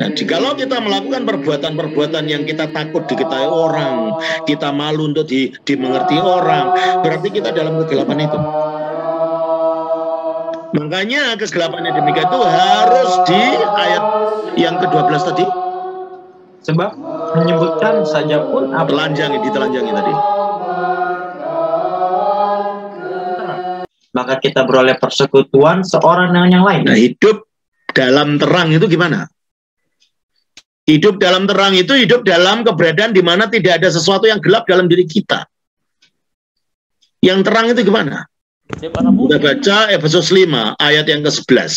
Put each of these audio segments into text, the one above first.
Nah, jikalau kita melakukan perbuatan-perbuatan yang kita takut diketahui orang, kita malu untuk dimengerti orang, berarti kita dalam kegelapan itu. Makanya kegelapan yang demikian itu harus di ayat yang ke-12 tadi. Sebab menyebutkan saja pun ditelanjangi tadi. Maka kita beroleh persekutuan seorang dengan yang lain. Nah, hidup dalam terang itu gimana? Hidup dalam terang itu hidup dalam keberadaan di mana tidak ada sesuatu yang gelap dalam diri kita. Yang terang itu gimana? Kita baca Efesus 5 ayat yang ke-11.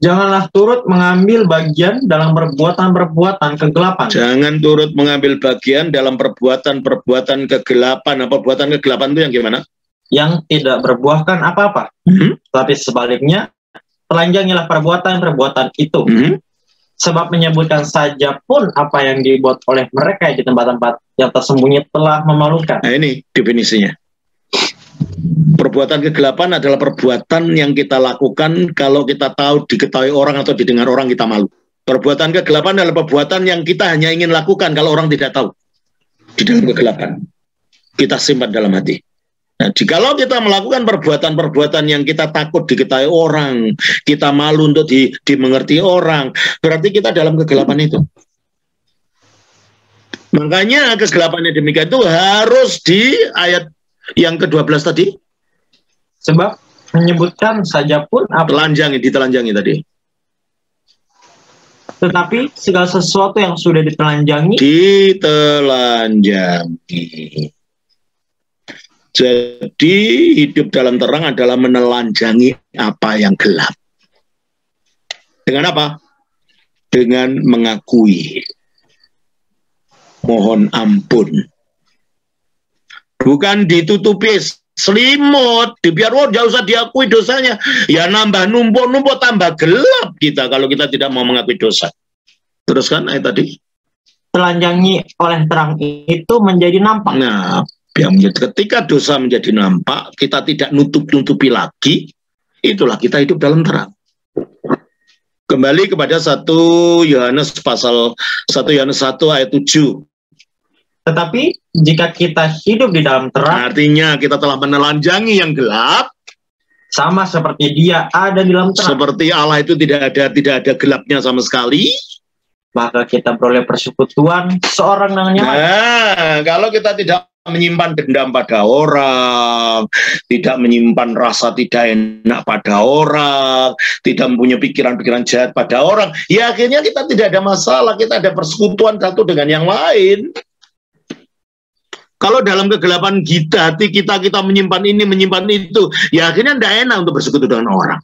Janganlah turut mengambil bagian dalam perbuatan-perbuatan kegelapan. Jangan turut mengambil bagian dalam perbuatan-perbuatan kegelapan. Nah, perbuatan kegelapan itu yang gimana? Yang tidak berbuahkan apa-apa. Tapi sebaliknya, telanjangilah perbuatan-perbuatan itu. Sebab menyebutkan saja pun apa yang dibuat oleh mereka di tempat-tempat yang tersembunyi telah memalukan. Nah, ini definisinya. Perbuatan kegelapan adalah perbuatan yang kita lakukan kalau kita tahu, diketahui orang atau didengar orang, kita malu. Perbuatan kegelapan adalah perbuatan yang kita hanya ingin lakukan kalau orang tidak tahu. Di dalam kegelapan. Kita simpan dalam hati. Nah, jikalau kita melakukan perbuatan-perbuatan yang kita takut diketahui orang, kita malu untuk dimengerti orang, berarti kita dalam kegelapan itu. Makanya kegelapan yang demikian itu harus di ayat yang ke-12 tadi. Sebab menyebutkan saja pun ditelanjangi tadi. Tetapi segala sesuatu yang sudah ditelanjangi. Jadi hidup dalam terang adalah menelanjangi apa yang gelap. Dengan apa? Dengan mengakui. Mohon ampun. Bukan ditutupi selimut, biar jangan usah diakui dosanya. Ya nambah numpuk-numpuk tambah gelap kita kalau kita tidak mau mengakui dosa. Teruskan ayat tadi. Telanjangi oleh terang itu menjadi nampak. Nah, ketika dosa menjadi nampak, kita tidak nutupi lagi, itulah kita hidup dalam terang. Kembali kepada 1 Yohanes 1 ayat 7. Tetapi jika kita hidup di dalam terang, artinya kita telah menelanjangi yang gelap, sama seperti Dia ada di dalam terang. Seperti Allah itu tidak ada gelapnya sama sekali. Maka kita beroleh persekutuan seorang dengan yang lain. Nah, kalau kita tidak menyimpan dendam pada orang, tidak menyimpan rasa tidak enak pada orang, tidak mempunyai pikiran-pikiran jahat pada orang, ya akhirnya kita tidak ada masalah, kita ada persekutuan satu dengan yang lain. Kalau dalam kegelapan kita, hati kita menyimpan ini, menyimpan itu, ya akhirnya tidak enak untuk bersekutu dengan orang.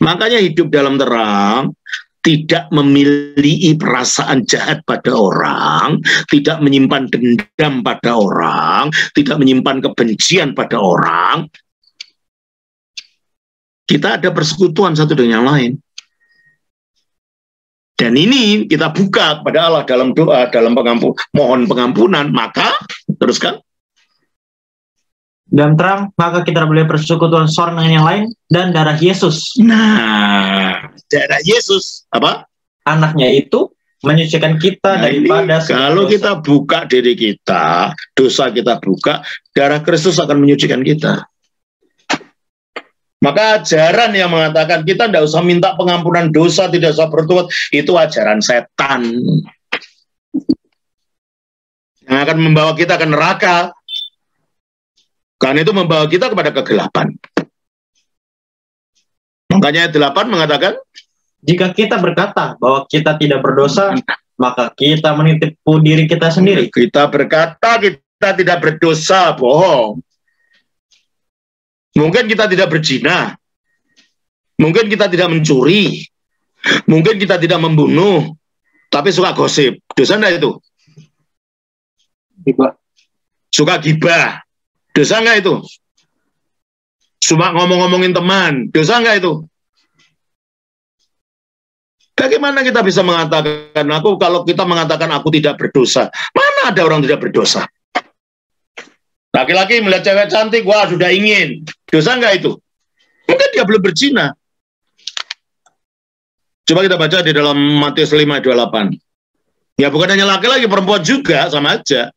Makanya hidup dalam terang, tidak memiliki perasaan jahat pada orang, tidak menyimpan dendam pada orang, tidak menyimpan kebencian pada orang. Kita ada persekutuan satu dengan yang lain. Dan ini kita buka kepada Allah dalam doa, dalam mohon pengampunan. Maka, teruskan. Dan terang, maka kita boleh persekutuan seorang dengan yang lain, dan darah Yesus. Nah, darah Yesus, apa? Anaknya itu menyucikan kita daripada kalau dosa. Kita buka diri kita, dosa kita buka, darah Kristus akan menyucikan kita. Maka ajaran yang mengatakan kita tidak usah minta pengampunan dosa, tidak usah bertobat, itu ajaran setan. Yang akan membawa kita ke neraka. Karena itu membawa kita kepada kegelapan. Makanya ayat 8 mengatakan, jika kita berkata bahwa kita tidak berdosa, maka kita menitipu diri kita sendiri. Kita berkata kita tidak berdosa, bohong. Mungkin kita tidak berzina, mungkin kita tidak mencuri, mungkin kita tidak membunuh, tapi suka gosip. Dosa enggak itu? Gibah. Suka gibah. Dosa enggak itu? Cuma ngomong-ngomongin teman, dosa enggak itu? Bagaimana kita bisa mengatakan kalau kita mengatakan aku tidak berdosa, mana ada orang tidak berdosa? Laki-laki melihat cewek cantik, wah sudah ingin. Dosa enggak itu? Mungkin dia belum berzina. Coba kita baca di dalam Matius 5 ayat 28. Ya bukan hanya laki-laki, perempuan juga sama aja.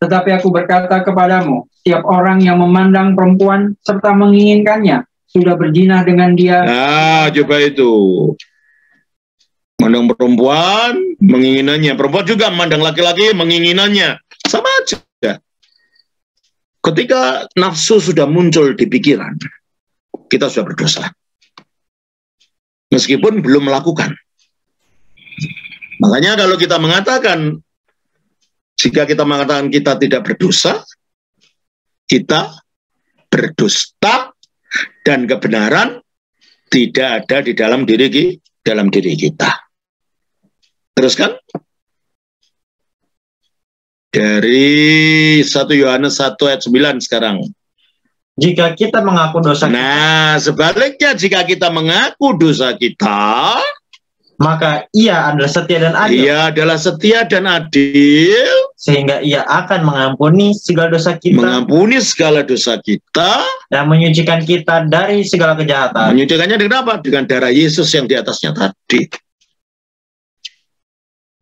Tetapi aku berkata kepadamu, setiap orang yang memandang perempuan serta menginginkannya, sudah berzina dengan dia. Nah, coba itu. Memandang perempuan, menginginannya. Perempuan juga memandang laki-laki, menginginannya. Sama aja. Ketika nafsu sudah muncul di pikiran, kita sudah berdosa. Meskipun belum melakukan. Makanya kalau kita mengatakan, jika kita mengatakan kita tidak berdosa, kita berdusta, dan kebenaran tidak ada di dalam diri kita. Teruskan. Dari 1 Yohanes 1 ayat 9 sekarang. Jika kita mengaku dosa kita, nah, sebaliknya jika kita mengaku dosa kita, maka ia adalah setia dan adil. Ia adalah setia dan adil, sehingga ia akan mengampuni segala dosa kita. Mengampuni segala dosa kita. Dan menyucikan kita dari segala kejahatan. Menyucikannya dengan apa? Dengan darah Yesus yang di atasnya tadi.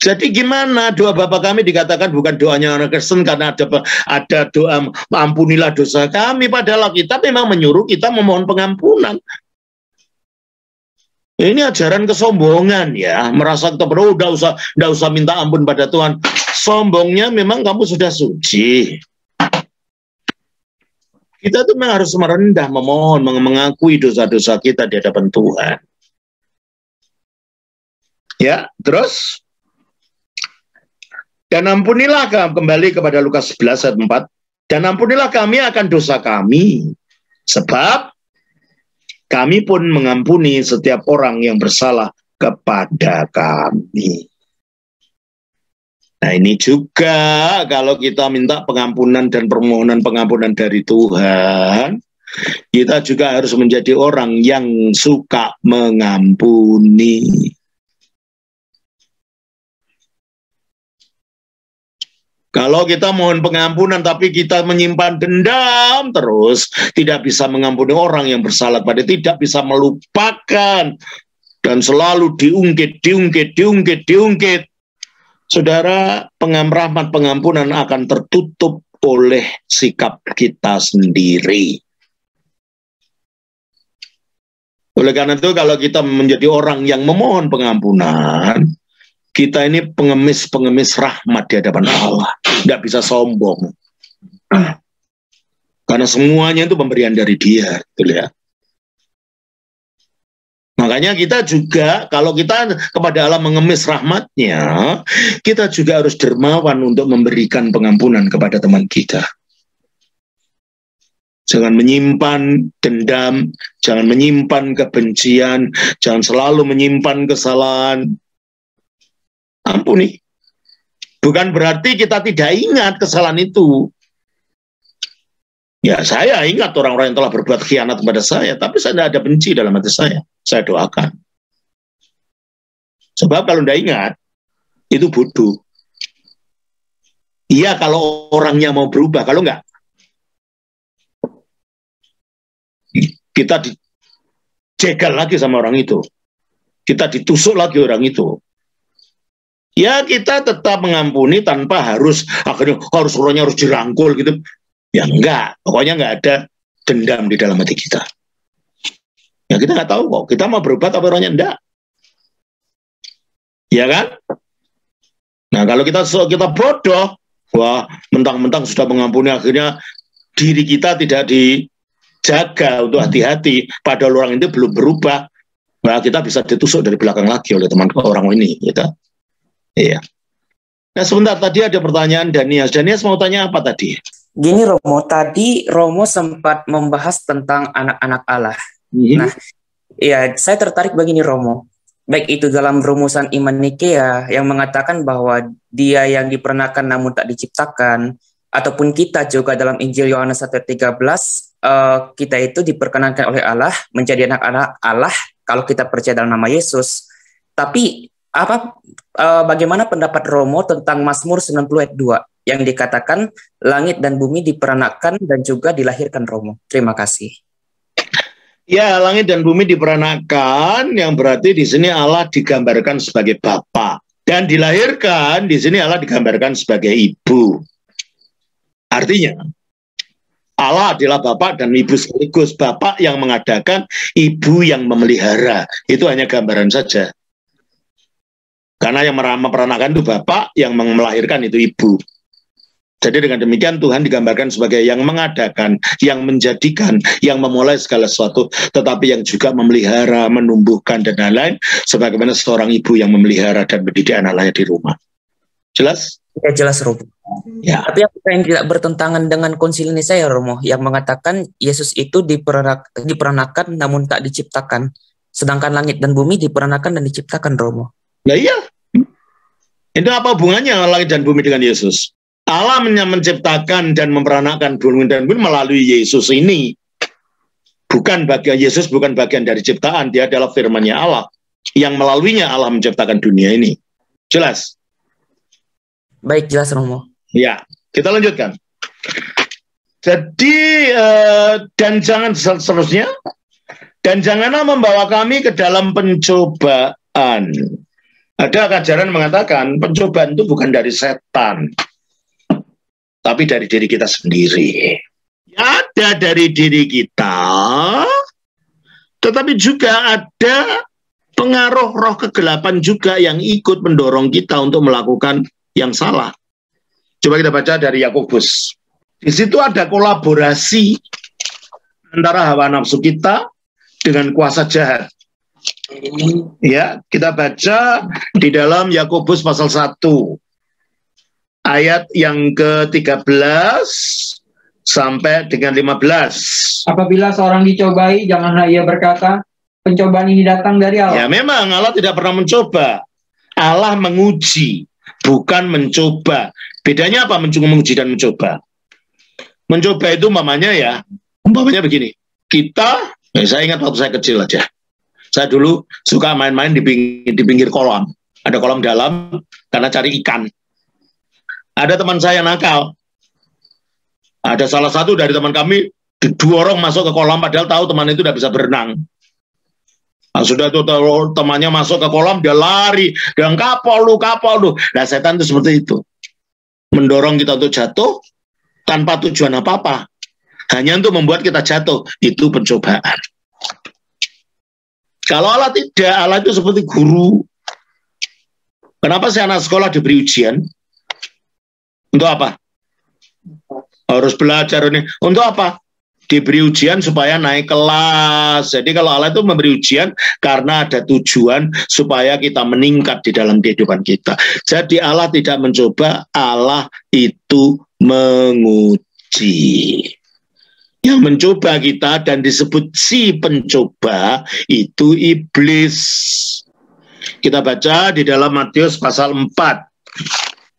Jadi gimana doa Bapa kami dikatakan bukan doanya orang Kristen karena ada doa ampunilah dosa kami, padahal kita memang menyuruh kita memohon pengampunan. Ini ajaran kesombongan ya, merasa kita perlu udah usah minta ampun pada Tuhan. Sombongnya memang kamu sudah suci. Kita tuh memang harus merendah, memohon, mengakui dosa-dosa kita di hadapan Tuhan. Ya, terus dan ampunilah kembali kepada Lukas 11 ayat 4. Dan ampunilah kami akan dosa kami, sebab kami pun mengampuni setiap orang yang bersalah kepada kami. Nah ini juga kalau kita minta pengampunan dan permohonan pengampunan dari Tuhan, kita juga harus menjadi orang yang suka mengampuni. Kalau kita mohon pengampunan tapi kita menyimpan dendam terus, tidak bisa mengampuni orang yang bersalah pada, tidak bisa melupakan dan selalu diungkit. Saudara, rahmat pengampunan akan tertutup oleh sikap kita sendiri. Oleh karena itu kalau kita menjadi orang yang memohon pengampunan, kita ini pengemis rahmat di hadapan Allah. Tidak bisa sombong. Karena semuanya itu pemberian dari Dia. Gitu ya. Makanya kita juga, kalau kita kepada Allah mengemis rahmatnya, kita juga harus dermawan untuk memberikan pengampunan kepada teman kita. Jangan menyimpan dendam, jangan menyimpan kebencian, jangan selalu menyimpan kesalahan. Ampuni. Bukan berarti kita tidak ingat kesalahan itu. Ya, saya ingat orang-orang yang telah berbuat khianat kepada saya, tapi saya tidak ada benci dalam hati saya. Saya doakan. Sebab kalau tidak ingat, itu bodoh. Iya kalau orangnya mau berubah, kalau enggak, kita dijegal lagi sama orang itu. Kita ditusuk lagi orang itu. Ya kita tetap mengampuni tanpa harus orangnya harus dirangkul gitu. Ya enggak, pokoknya enggak ada dendam di dalam hati kita. Ya kita nggak tahu kok, kita mau berubah tapi orangnya enggak. Ya kan? Nah kalau kita bodoh, wah mentang-mentang sudah mengampuni akhirnya diri kita tidak dijaga untuk hati-hati, padahal orang itu belum berubah. Nah kita bisa ditusuk dari belakang lagi oleh teman orang ini, gitu. Iya. Nah sebentar, tadi ada pertanyaan Danias. Danias mau tanya apa tadi? Gini Romo, tadi Romo sempat membahas tentang anak-anak Allah. Nah, ya saya tertarik begini Romo. Baik itu dalam rumusan iman Nikea yang mengatakan bahwa Dia yang diperanakan namun tak diciptakan, ataupun kita juga dalam Injil Yohanes 1:13, kita itu diperkenankan oleh Allah menjadi anak-anak Allah kalau kita percaya dalam nama Yesus. Tapi bagaimana pendapat Romo tentang Mazmur 90 ayat 2 yang dikatakan langit dan bumi diperanakan dan juga dilahirkan Romo? Terima kasih. Ya, langit dan bumi diperanakan, yang berarti di sini Allah digambarkan sebagai Bapa, dan dilahirkan di sini Allah digambarkan sebagai Ibu. Artinya Allah adalah Bapa dan Ibu sekaligus. Bapa yang mengadakan, Ibu yang memelihara. Itu hanya gambaran saja. Karena yang memperanakan itu Bapa, yang melahirkan itu Ibu. Jadi dengan demikian Tuhan digambarkan sebagai yang mengadakan, yang menjadikan, yang memulai segala sesuatu, tetapi yang juga memelihara, menumbuhkan, dan lain-lain, sebagaimana seorang ibu yang memelihara dan mendidik anak-anaknya di rumah. Jelas? Ya, jelas, Romo. Ya. Tapi apa yang tidak bertentangan dengan konsil Nisea, Romo, yang mengatakan Yesus itu diperanakan namun tak diciptakan, sedangkan langit dan bumi diperanakan dan diciptakan, Romo. Nah iya. Itu apa hubungannya langit dan bumi dengan Yesus? Allah menciptakan dan memperanakan bumi dan bumi melalui Yesus ini. Bukan bagian Yesus, bukan bagian dari ciptaan. Dia adalah firman-Nya Allah. Yang melaluinya Allah menciptakan dunia ini. Jelas? Baik, jelas, Romo. Ya, kita lanjutkan. Jadi, dan jangan seterusnya, dan janganlah membawa kami ke dalam pencobaan. Ada ajaran mengatakan pencobaan itu bukan dari setan, tapi dari diri kita sendiri. Ada dari diri kita, tetapi juga ada pengaruh roh kegelapan juga yang ikut mendorong kita untuk melakukan yang salah. Coba kita baca dari Yakobus. Di situ ada kolaborasi antara hawa nafsu kita dengan kuasa jahat. Ya, kita baca di dalam Yakobus pasal 1. Ayat yang ke-13 sampai dengan 15. Apabila seorang dicobai, janganlah ia berkata, pencobaan ini datang dari Allah. Ya, memang Allah tidak pernah mencoba. Allah menguji, bukan mencoba. Bedanya apa menguji dan mencoba? Mencoba itu umpamanya begini. Saya ingat waktu saya kecil aja. Saya dulu suka main-main di pinggir kolam. Ada kolam dalam karena cari ikan. Ada teman saya nakal. Ada salah satu dari teman kami didorong masuk ke kolam padahal tahu teman itu tidak bisa berenang. Nah, sudah itu temannya masuk ke kolam, dia lari, dia kapal lu. Nah, setan itu seperti itu. Mendorong kita untuk jatuh tanpa tujuan apa-apa. Hanya untuk membuat kita jatuh. Itu pencobaan. Kalau Allah tidak, Allah itu seperti guru. Kenapa sih anak sekolah diberi ujian? Untuk apa? Harus belajar ini. Untuk apa? Diberi ujian supaya naik kelas. Jadi kalau Allah itu memberi ujian karena ada tujuan supaya kita meningkat di dalam kehidupan kita. Jadi Allah tidak mencoba, Allah itu menguji. Yang mencoba kita dan disebut si pencoba itu iblis. Kita baca di dalam Matius pasal 4.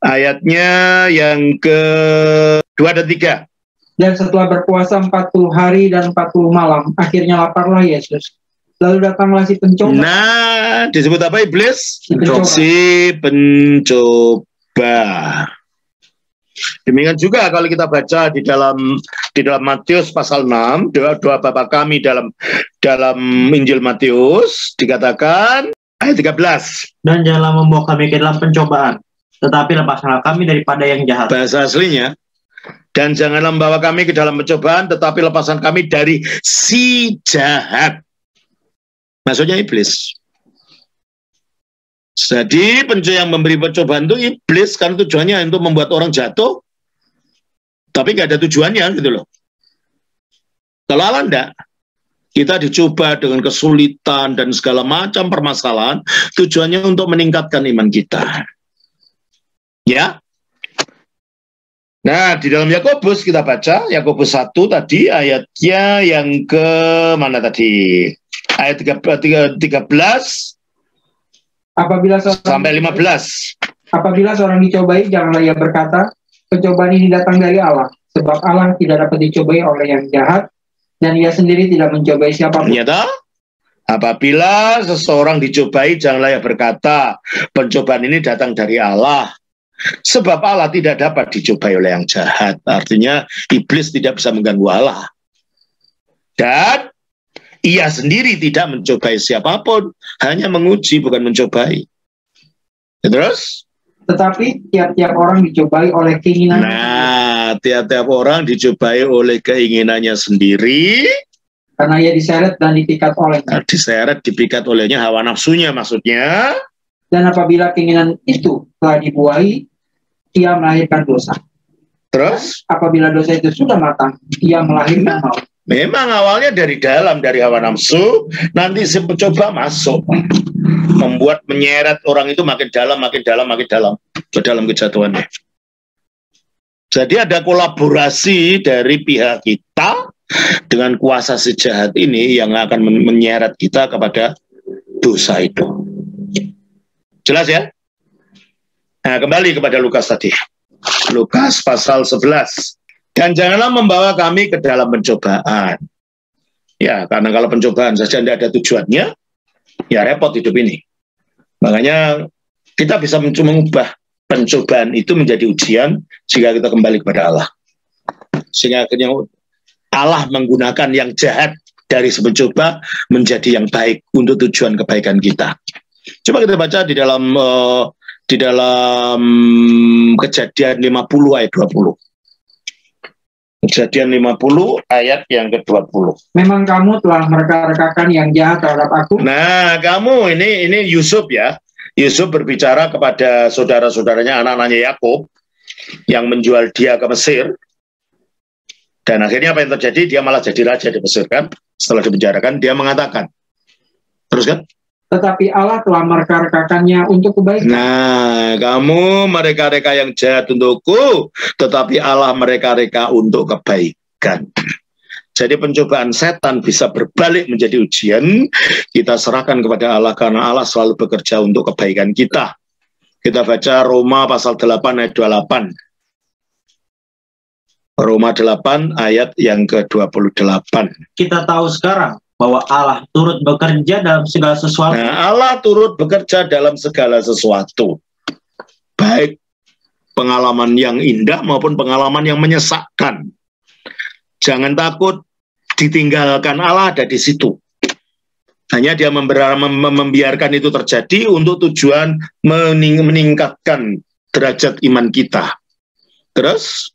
Ayatnya yang ke-2 dan 3. Dan setelah berpuasa 40 hari dan 40 malam, akhirnya laparlah Yesus. Lalu datanglah si pencoba. Nah, disebut apa iblis? Si pencoba. Demikian juga kalau kita baca di dalam Matius pasal 6, doa Bapa kami dalam Injil Matius dikatakan ayat 13. Dan janganlah membawa kami ke dalam pencobaan, tetapi lepaskanlah kami daripada yang jahat. Bahasa aslinya, dan janganlah membawa kami ke dalam pencobaan, tetapi lepaskan kami dari si jahat. Maksudnya iblis. Jadi yang memberi pencobaan itu iblis, karena tujuannya untuk membuat orang jatuh, tapi nggak ada tujuannya gitu loh. Kalau Allah enggak, kita dicoba dengan kesulitan dan segala macam permasalahan, tujuannya untuk meningkatkan iman kita. Ya. Nah, di dalam Yakobus kita baca, Yakobus 1 tadi ayatnya yang ke mana tadi? Ayat 13 sampai 15. Apabila seorang dicobai, janganlah ia berkata, pencobaan ini datang dari Allah. Sebab Allah tidak dapat dicobai oleh yang jahat, dan ia sendiri tidak mencobai siapapun. Ternyata, apabila seseorang dicobai, janganlah ia berkata, pencobaan ini datang dari Allah. Sebab Allah tidak dapat dicobai oleh yang jahat. Artinya iblis tidak bisa mengganggu Allah. Dan Ia sendiri tidak mencobai siapapun, hanya menguji bukan mencobai. Terus? Tetapi tiap-tiap orang dicobai oleh keinginannya. Nah, tiap-tiap orang dicobai oleh keinginannya sendiri. Karena ia diseret dan dipikat olehnya. Diseret, dipikat olehnya, hawa nafsunya maksudnya. Dan apabila keinginan itu telah dibuahi, ia melahirkan dosa. Terus? Apabila dosa itu sudah matang, ia melahirkan maut. Memang awalnya dari dalam, dari hawa nafsu, nanti si pencoba masuk. Membuat menyeret orang itu makin dalam, makin dalam, makin dalam. Ke dalam kejatuhannya. Jadi ada kolaborasi dari pihak kita dengan kuasa si jahat ini yang akan menyeret kita kepada dosa itu. Jelas ya? Nah, kembali kepada Lukas tadi. Lukas pasal 11. Dan janganlah membawa kami ke dalam pencobaan. Ya, karena kalau pencobaan saja tidak ada tujuannya, ya repot hidup ini. Makanya kita bisa mengubah pencobaan itu menjadi ujian jika kita kembali kepada Allah. Sehingga akhirnya Allah menggunakan yang jahat dari mencoba menjadi yang baik untuk tujuan kebaikan kita. Coba kita baca di dalam Kejadian 50 ayat 20. Kejadian 50 ayat yang ke-20. Memang kamu telah mereka-rekakan yang jahat terhadap aku. Nah, kamu ini Yusuf ya. Yusuf berbicara kepada saudara-saudaranya, anak-anaknya Yakub yang menjual dia ke Mesir. Dan akhirnya apa yang terjadi? Dia malah jadi raja di Mesir kan. Setelah dipenjarakan, dia mengatakan. Terus kan? Tetapi Allah telah mereka-rekakannya untuk kebaikan. Nah, kamu mereka-reka yang jahat untukku, tetapi Allah mereka-reka untuk kebaikan. Jadi pencobaan setan bisa berbalik menjadi ujian. Kita serahkan kepada Allah karena Allah selalu bekerja untuk kebaikan kita. Kita baca Roma pasal 8 ayat 28. Roma 8 ayat yang ke-28. Kita tahu sekarang bahwa Allah turut bekerja dalam segala sesuatu. Nah, Allah turut bekerja dalam segala sesuatu. Baik pengalaman yang indah maupun pengalaman yang menyesakkan. Jangan takut ditinggalkan, Allah ada di situ. Hanya dia membiarkan itu terjadi untuk tujuan meningkatkan derajat iman kita. Terus?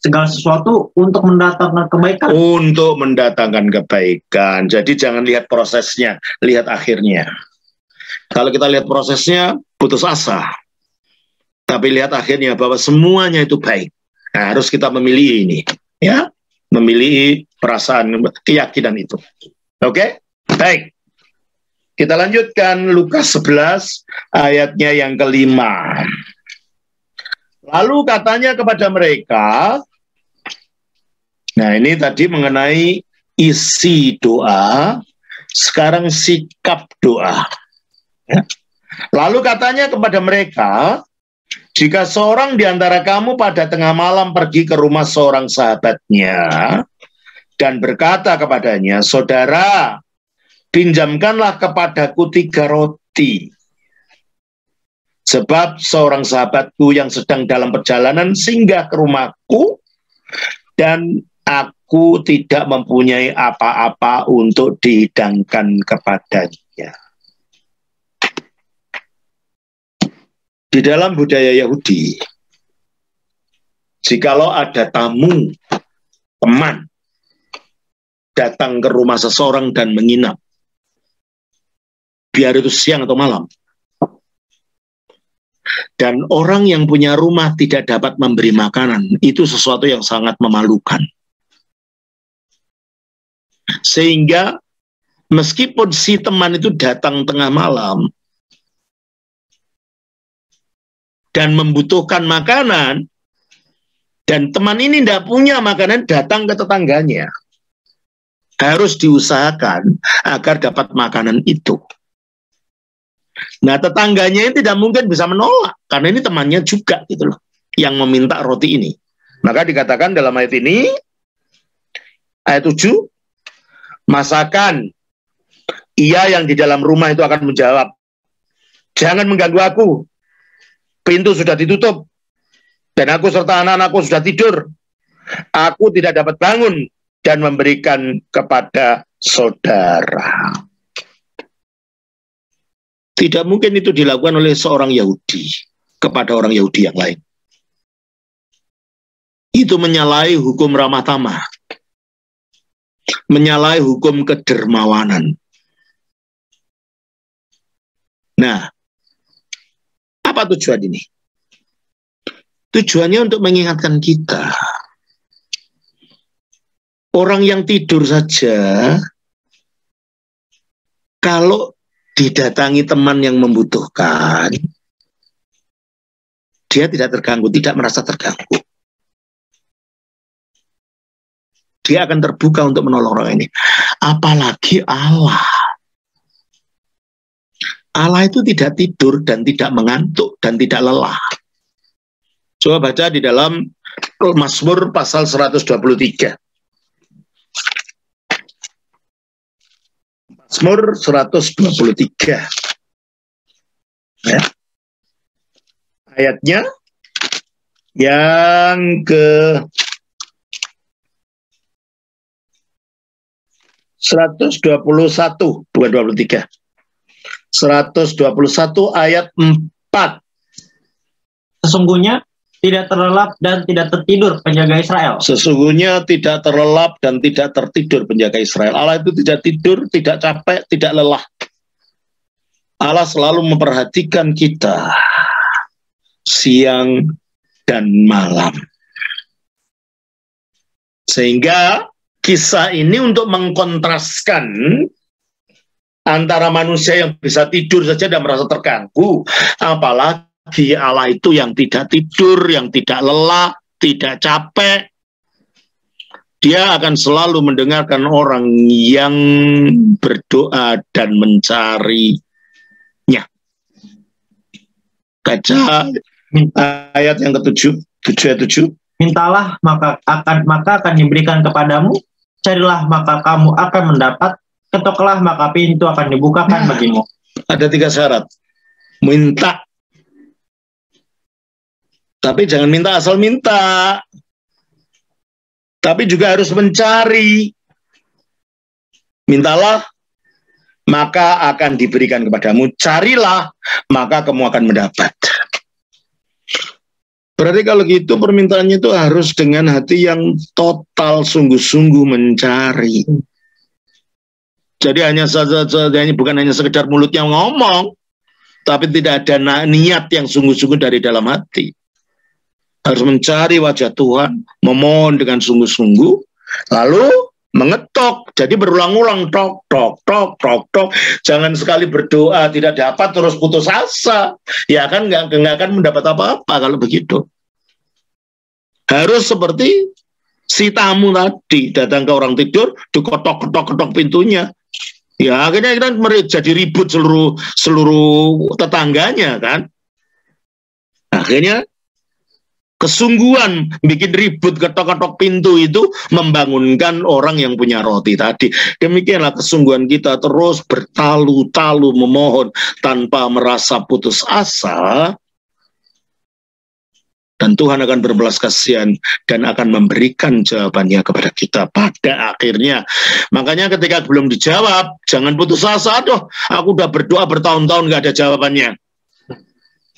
Segala sesuatu untuk mendatangkan kebaikan. Untuk mendatangkan kebaikan. Jadi jangan lihat prosesnya, lihat akhirnya. Kalau kita lihat prosesnya, putus asa. Tapi lihat akhirnya bahwa semuanya itu baik. Nah, harus kita memilih ini, ya, memilih perasaan, keyakinan itu. Oke? Baik. Kita lanjutkan Lukas 11 ayatnya yang ke-5. Lalu katanya kepada mereka, nah ini tadi mengenai isi doa, sekarang sikap doa. Ya. Lalu katanya kepada mereka, jika seorang di antara kamu pada tengah malam pergi ke rumah seorang sahabatnya dan berkata kepadanya, saudara, pinjamkanlah kepadaku 3 roti. Sebab seorang sahabatku yang sedang dalam perjalanan singgah ke rumahku dan aku tidak mempunyai apa-apa untuk dihidangkan kepadanya. Di dalam budaya Yahudi, jikalau ada tamu, teman, datang ke rumah seseorang dan menginap, biar itu siang atau malam, dan orang yang punya rumah tidak dapat memberi makanan, itu sesuatu yang sangat memalukan. Sehingga meskipun si teman itu datang tengah malam dan membutuhkan makanan, dan teman ini tidak punya makanan, datang ke tetangganya, harus diusahakan agar dapat makanan itu. Nah, tetangganya ini tidak mungkin bisa menolak, karena ini temannya juga gitu loh, yang meminta roti ini. Maka dikatakan dalam ayat ini, ayat 7, masakan ia yang di dalam rumah itu akan menjawab, jangan mengganggu aku, pintu sudah ditutup, dan aku serta anak-anakku sudah tidur. Aku tidak dapat bangun dan memberikan kepada saudara. Tidak mungkin itu dilakukan oleh seorang Yahudi kepada orang Yahudi yang lain. Itu menyalahi hukum ramah tamah, menyalahi hukum kedermawanan. Nah, apa tujuan ini? Tujuannya untuk mengingatkan kita, orang yang tidur saja, kalau didatangi teman yang membutuhkan, dia tidak terganggu, tidak merasa terganggu. Dia akan terbuka untuk menolong orang ini. Apalagi Allah. Allah itu tidak tidur dan tidak mengantuk dan tidak lelah. Coba baca di dalam Mazmur pasal 123. Mazmur 123. Ya. Ayatnya yang ke 121, bukan 23. 121 ayat 4. Sesungguhnya tidak terlelap dan tidak tertidur penjaga Israel. Sesungguhnya tidak terlelap dan tidak tertidur penjaga Israel. Allah itu tidak tidur, tidak capek, tidak lelah. Allah selalu memperhatikan kita siang dan malam. Sehingga kisah ini untuk mengkontraskan antara manusia yang bisa tidur saja dan merasa terganggu, apalagi Allah itu yang tidak tidur, yang tidak lelah, tidak capek. Dia akan selalu mendengarkan orang yang berdoa dan mencarinya. Baca ayat yang ke-7, 7. Mintalah maka akan diberikan kepadamu, carilah maka kamu akan mendapat, ketoklah maka pintu akan dibukakan bagimu. Ada 3 syarat. Minta. Tapi jangan minta asal minta. Tapi juga harus mencari. Mintalah, maka akan diberikan kepadamu. Carilah, maka kamu akan mendapat. Berarti kalau gitu permintaannya itu harus dengan hati yang total, sungguh-sungguh mencari. Jadi bukan hanya sekedar mulutnya ngomong, tapi tidak ada niat yang sungguh-sungguh dari dalam hati. Harus mencari wajah Tuhan, memohon dengan sungguh-sungguh, lalu mengetok. Jadi berulang-ulang, tok, tok, tok, tok, tok. Jangan sekali berdoa tidak dapat terus putus asa. Ya kan nggak akan mendapat apa-apa kalau begitu. Harus seperti si tamu tadi datang ke orang tidur, diketok-ketok pintunya. Ya akhirnya kita jadi ribut seluruh tetangganya kan. Akhirnya kesungguhan bikin ribut, ketok-ketok pintu itu membangunkan orang yang punya roti tadi. Demikianlah kesungguhan kita terus bertalu-talu memohon tanpa merasa putus asa. Dan Tuhan akan berbelas kasihan dan akan memberikan jawabannya kepada kita pada akhirnya. Makanya ketika belum dijawab, jangan putus asa. Aduh, aku udah berdoa bertahun-tahun gak ada jawabannya.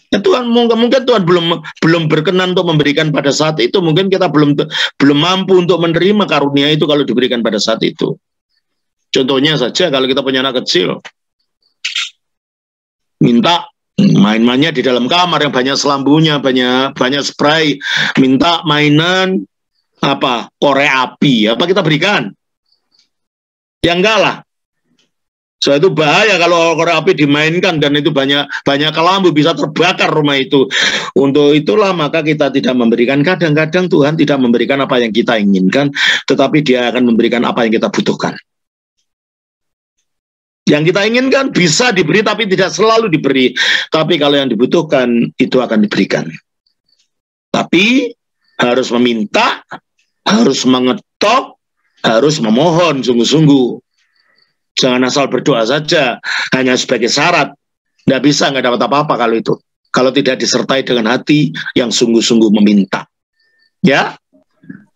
Ya, Tuhan mungkin Tuhan belum berkenan untuk memberikan pada saat itu. Mungkin kita belum mampu untuk menerima karunia itu kalau diberikan pada saat itu. Contohnya saja kalau kita punya anak kecil, minta main-mainnya di dalam kamar yang banyak selambunya, banyak spray, minta mainan korek api, apa kita berikan? Ya enggak lah. So itu bahaya kalau korek api dimainkan dan itu banyak kelambu, bisa terbakar rumah itu. Untuk itulah maka kita tidak memberikan. Kadang-kadang Tuhan tidak memberikan apa yang kita inginkan, tetapi Dia akan memberikan apa yang kita butuhkan. Yang kita inginkan bisa diberi tapi tidak selalu diberi. Tapi kalau yang dibutuhkan itu akan diberikan. Tapi harus meminta, harus mengetok, harus memohon sungguh-sungguh. Jangan asal berdoa saja, hanya sebagai syarat. Nggak bisa, nggak dapat apa-apa kalau itu. Kalau tidak disertai dengan hati yang sungguh-sungguh meminta. Ya,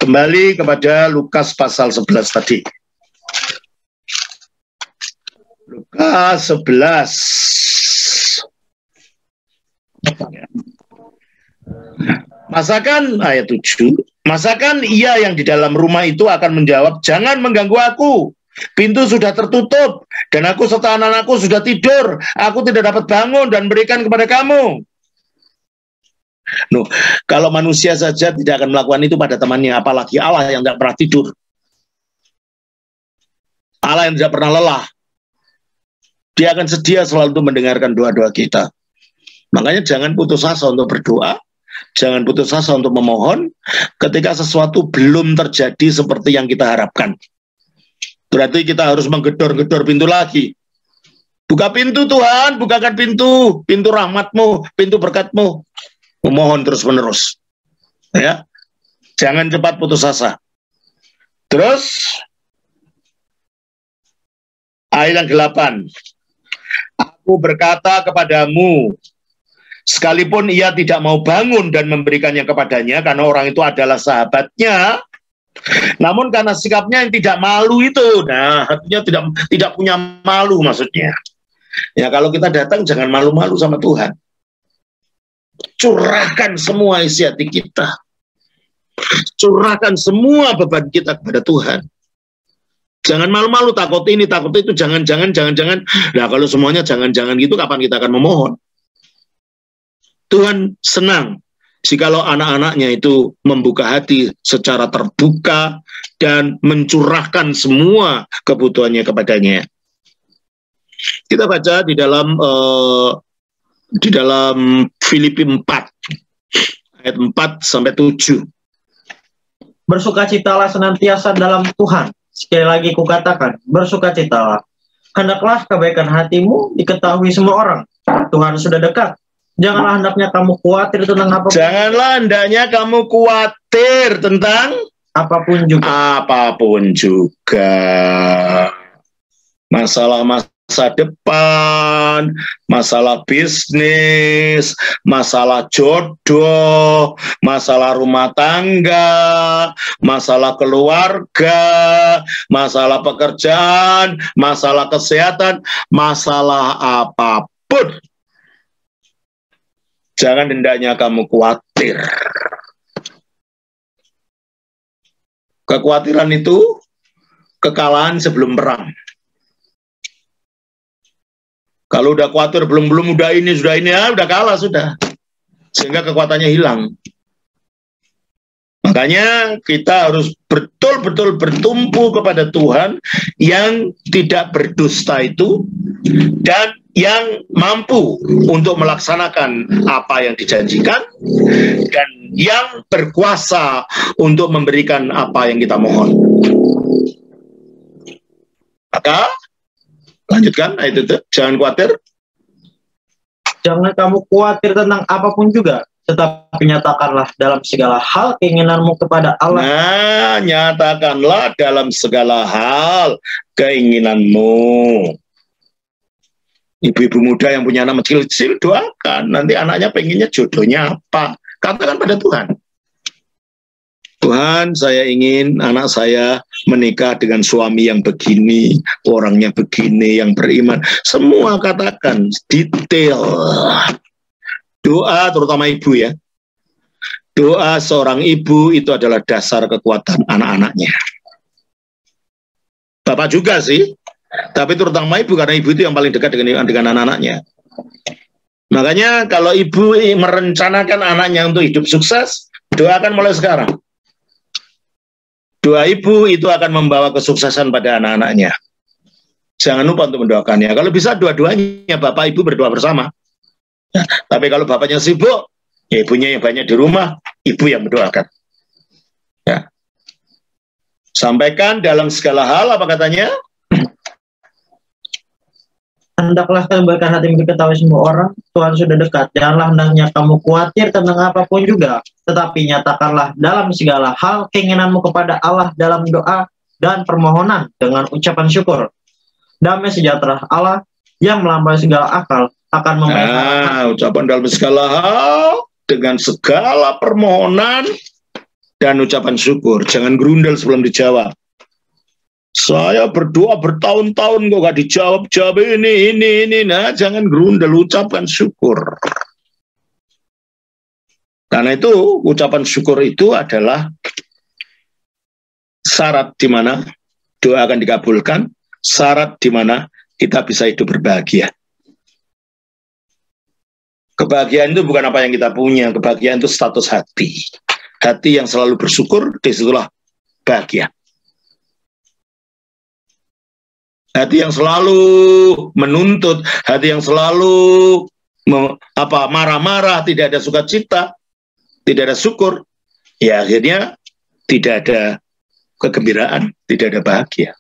kembali kepada Lukas pasal 11 tadi. 11. Masakan ayat 7. Masakan ia yang di dalam rumah itu akan menjawab, jangan mengganggu aku. Pintu sudah tertutup dan aku serta anak-anakku sudah tidur. Aku tidak dapat bangun dan berikan kepada kamu. Kalau manusia saja tidak akan melakukan itu pada temannya, apalagi Allah yang tidak pernah tidur. Allah yang tidak pernah lelah. Dia akan sedia selalu untuk mendengarkan doa-doa kita. Makanya jangan putus asa untuk berdoa. Jangan putus asa untuk memohon ketika sesuatu belum terjadi seperti yang kita harapkan. Berarti kita harus menggedor-gedor pintu lagi. Buka pintu Tuhan, bukakan pintu, pintu rahmat-Mu, pintu berkat-Mu. Memohon terus-menerus. Ya. Jangan cepat putus asa. Terus ayat yang 8. Aku berkata kepadamu, sekalipun ia tidak mau bangun dan memberikannya kepadanya, karena orang itu adalah sahabatnya, namun karena sikapnya yang tidak malu itu, hatinya tidak punya malu maksudnya. Ya kalau kita datang jangan malu-malu sama Tuhan. Curahkan semua isi hati kita. Curahkan semua beban kita kepada Tuhan. Jangan malu-malu, takut ini, takut itu, jangan. Nah kalau semuanya jangan gitu, kapan kita akan memohon? Tuhan senang jikalau anak-anaknya itu membuka hati secara terbuka dan mencurahkan semua kebutuhannya kepadanya. Kita baca di dalam Filipi 4 ayat 4 sampai 7. Bersukacitalah senantiasa dalam Tuhan. Sekali lagi kukatakan, bersukacitalah. Hendaklah kebaikan hatimu diketahui semua orang. Tuhan sudah dekat. Janganlah hendaknya kamu khawatir tentang apapun. Janganlah hendaknya kamu khawatir tentang apapun juga. Apapun juga. Masalah masa depan, masalah bisnis, masalah jodoh, masalah rumah tangga, masalah keluarga, masalah pekerjaan, masalah kesehatan, masalah apapun. Jangan hendaknya kamu khawatir. Kekhawatiran itu kekalahan sebelum perang. Kalau udah khawatir belum udah ini ya udah kalah sudah. Sehingga kekuatannya hilang. Makanya kita harus betul-betul bertumpu kepada Tuhan yang tidak berdusta itu dan yang mampu untuk melaksanakan apa yang dijanjikan dan yang berkuasa untuk memberikan apa yang kita mohon. Maka lanjutkan ayat itu, jangan khawatir. Jangan kamu khawatir tentang apapun juga, tetapi nyatakanlah dalam segala hal keinginanmu kepada Allah. Nah, nyatakanlah dalam segala hal keinginanmu. Ibu-ibu muda yang punya anak kecil-kecil, doakan. Nanti anaknya pengennya jodohnya apa? Katakan pada Tuhan. Tuhan, saya ingin anak saya menikah dengan suami yang begini, orangnya begini, yang beriman. Semua katakan, detail. Doa, terutama ibu ya. Doa seorang ibu itu adalah dasar kekuatan anak-anaknya. Bapak juga sih. Tapi terutama ibu, karena ibu itu yang paling dekat dengan anak-anaknya. Makanya kalau ibu merencanakan anaknya untuk hidup sukses, doakan mulai sekarang. Doa ibu itu akan membawa kesuksesan pada anak-anaknya. Jangan lupa untuk mendoakannya. Kalau bisa dua-duanya, bapak ibu berdoa bersama. Nah, tapi kalau bapaknya sibuk, ya ibunya yang banyak di rumah, ibu yang mendoakan. Ya. Sampaikan dalam segala hal, apa katanya? Hendaklah kebaikan hatimu diketahui semua orang, Tuhan sudah dekat. Janganlah hendaknya kamu khawatir tentang apapun juga, tetapi nyatakanlah dalam segala hal keinginanmu kepada Allah dalam doa dan permohonan dengan ucapan syukur. Damai sejahtera Allah yang melampaui segala akal akan memberikan ucapan dalam segala hal dengan segala permohonan dan ucapan syukur. Jangan gerundel sebelum dijawab. Saya berdoa bertahun-tahun kok gak dijawab-jawab ini. Nah, jangan gerundel, ucapkan syukur. Karena itu ucapan syukur itu adalah syarat di mana doa akan dikabulkan, syarat di mana kita bisa hidup berbahagia. Kebahagiaan itu bukan apa yang kita punya, kebahagiaan itu status hati. Hati yang selalu bersyukur, disitulah bahagia. Hati yang selalu menuntut, hati yang selalu marah-marah, tidak ada sukacita, tidak ada syukur, ya akhirnya tidak ada kegembiraan, tidak ada bahagia.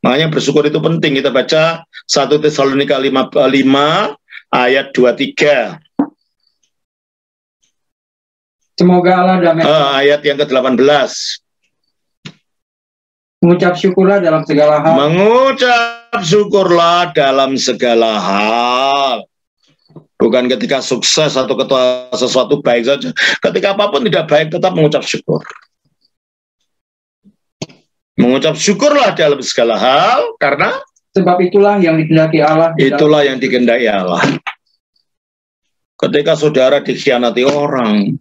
Makanya bersyukur itu penting. Kita baca 1 Tesalonika 5 ayat 23. Semoga Allah damai. Ayat yang ke-18. Mengucap syukurlah dalam segala hal. Mengucap syukurlah dalam segala hal. Bukan ketika sukses atau ketika sesuatu baik saja. Ketika apapun tidak baik, tetap mengucap syukur. Mengucap syukurlah dalam segala hal, karena sebab itulah yang dikehendaki Allah. Itulah yang dikehendaki Allah. Ketika saudara dikhianati orang,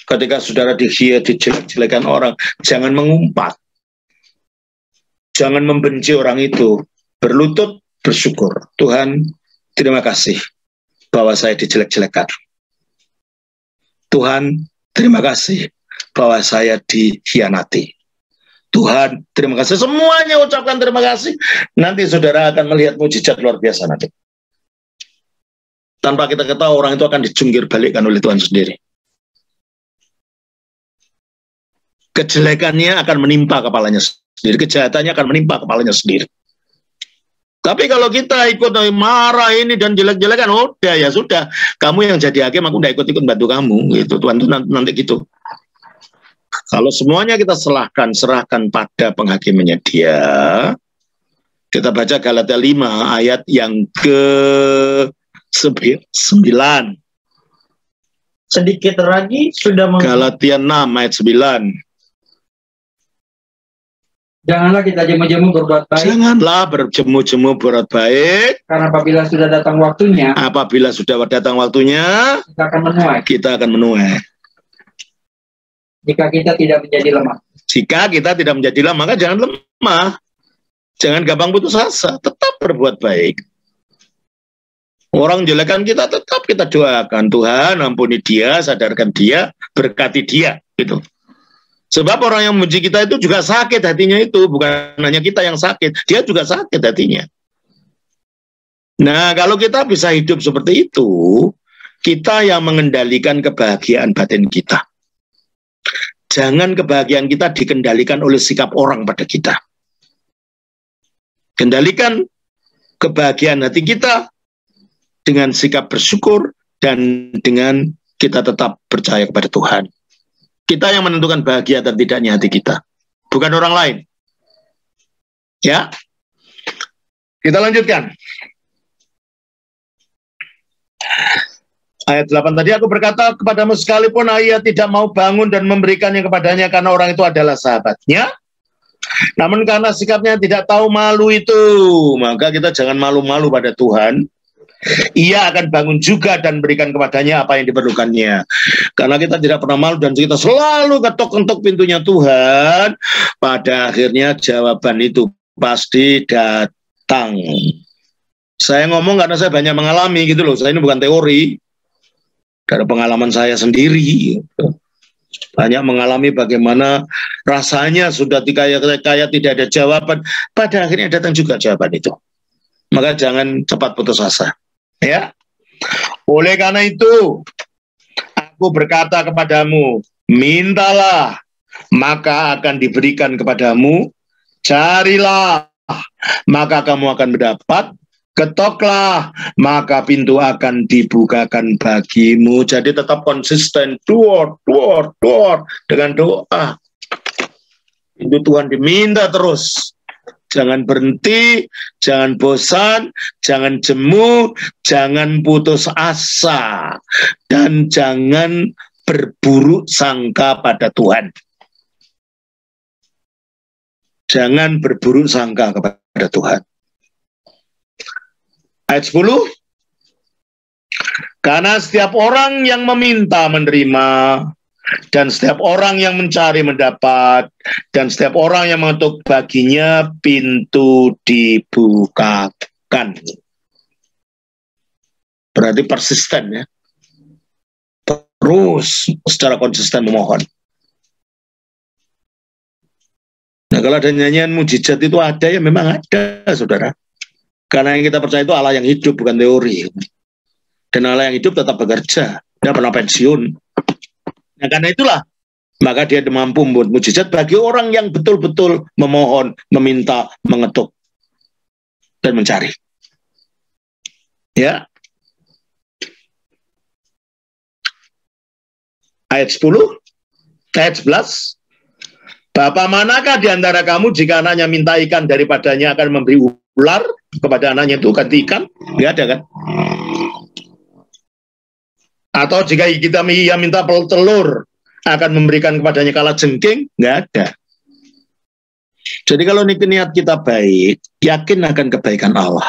ketika saudara dijelek-jelekan orang, jangan mengumpat. Jangan membenci orang itu. Berlutut, bersyukur. Tuhan, terima kasih bahwa saya dijelek-jelekan. Tuhan, terima kasih bahwa saya dikhianati. Tuhan, terima kasih. Semuanya ucapkan terima kasih. Nanti saudara akan melihat mujizat luar biasa nanti. Tanpa kita ketahui, orang itu akan dijungkir balikkan oleh Tuhan sendiri. Kejelekannya akan menimpa kepalanya sendiri. Kejahatannya akan menimpa kepalanya sendiri. Tapi kalau kita ikut marah ini dan jelek-jelekan, udah ya sudah. Kamu yang jadi hakim, aku udah ikut-ikut bantu kamu. Gitu. Tuhan itu nanti gitu. Kalau semuanya kita serahkan pada penghakimannya Dia. Kita baca Galatia 5 ayat yang ke-9. Sedikit lagi sudah Galatia 6 ayat 9. Janganlah kita jemu-jemu berbuat baik. Janganlah berjemu-jemu berbuat baik. Karena apabila sudah datang waktunya. Apabila sudah datang waktunya. Kita akan menuai. Kita akan menuai. Jika kita tidak menjadi lemah. Jika kita tidak menjadi lemah, maka jangan lemah. Jangan gampang putus asa. Tetap berbuat baik. Orang jelekan kita tetap kita doakan. Tuhan ampuni dia, sadarkan dia, berkati dia. Gitu. Sebab orang yang membenci kita itu juga sakit hatinya itu. Bukan hanya kita yang sakit. Dia juga sakit hatinya. Nah, kalau kita bisa hidup seperti itu, kita yang mengendalikan kebahagiaan batin kita. Jangan kebahagiaan kita dikendalikan oleh sikap orang pada kita. Kendalikan kebahagiaan hati kita dengan sikap bersyukur dan dengan kita tetap percaya kepada Tuhan. Kita yang menentukan bahagia dan tidaknya hati kita, bukan orang lain. Ya, kita lanjutkan. Ayat 8 tadi, aku berkata kepadamu sekalipun ayah tidak mau bangun dan memberikannya kepadanya karena orang itu adalah sahabatnya. Namun karena sikapnya tidak tahu malu itu, maka kita jangan malu-malu pada Tuhan. Ia akan bangun juga dan berikan kepadanya apa yang diperlukannya. Karena kita tidak pernah malu dan kita selalu ketok-ketok pintunya Tuhan, pada akhirnya jawaban itu pasti datang. Saya ngomong karena saya banyak mengalami gitu loh. Saya ini bukan teori. Karena pengalaman saya sendiri. Banyak mengalami bagaimana rasanya sudah kaya tidak ada jawaban. Pada akhirnya datang juga jawaban itu. Maka jangan cepat putus asa. Ya, oleh karena itu, aku berkata kepadamu, mintalah, maka akan diberikan kepadamu, carilah, maka kamu akan mendapat, ketoklah, maka pintu akan dibukakan bagimu. Jadi tetap konsisten, door, dengan doa. Pintu Tuhan diminta terus. Jangan berhenti, jangan bosan, jangan jemu, jangan putus asa, dan jangan berburuk sangka pada Tuhan. Jangan berburuk sangka kepada Tuhan. Ayat 10. Karena setiap orang yang meminta menerima, dan setiap orang yang mencari mendapat, dan setiap orang yang mengetuk baginya pintu dibukakan. Berarti persisten ya. Terus secara konsisten memohon. Nah, kalau ada nyanyian mujizat itu ada ya, memang ada, saudara. Karena yang kita percaya itu Allah yang hidup, bukan teori. Dan Allah yang hidup tetap bekerja, tidak pernah pensiun. Nah, karena itulah, maka dia mampu membuat mujizat bagi orang yang betul-betul memohon, meminta, mengetuk, dan mencari. Ya. Ayat 10, ayat 11. Bapa manakah di antara kamu jika anaknya minta ikan daripadanya akan memberi ular kepada anaknya itu ganti ikan? Nggak ada kan? Atau jika kita minta telur akan memberikan kepadanya kalajengking? Nggak ada. Jadi kalau niat kita baik, yakin akan kebaikan Allah.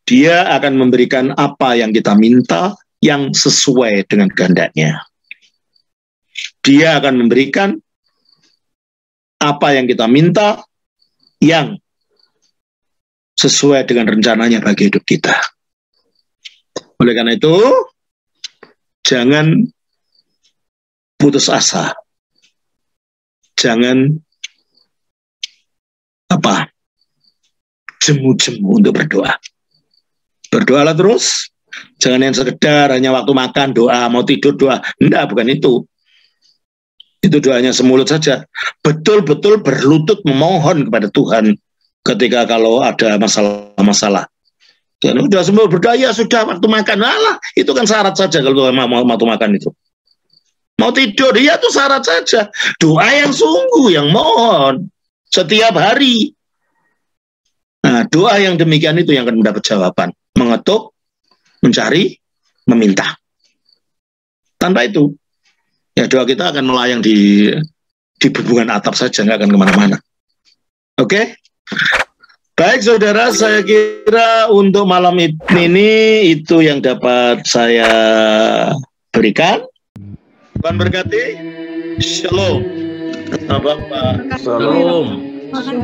Dia akan memberikan apa yang kita minta yang sesuai dengan kehendaknya. Dia akan memberikan apa yang kita minta yang sesuai dengan rencananya bagi hidup kita. Oleh karena itu, jangan putus asa. Jangan jemu-jemu untuk berdoa. Berdoalah terus. Jangan yang sekedar hanya waktu makan doa, mau tidur doa. Enggak, bukan itu. Itu doanya semulut saja. Betul-betul berlutut memohon kepada Tuhan ketika kalau ada masalah-masalah. Dan udah semua berdoa, ya sudah waktu makan. Alah, itu kan syarat saja kalau mau makan itu. Mau tidur, ya itu syarat saja. Doa yang sungguh, yang mohon setiap hari. Nah, doa yang demikian itu yang akan mendapat jawaban. Mengetuk, mencari, meminta. Tanpa itu, ya doa kita akan melayang di hubungan atap saja, nggak akan kemana-mana. Oke? Baik saudara, saya kira untuk malam ini itu yang dapat saya berikan. Tuhan berkati. Shalom. Bapak. Shalom. Makan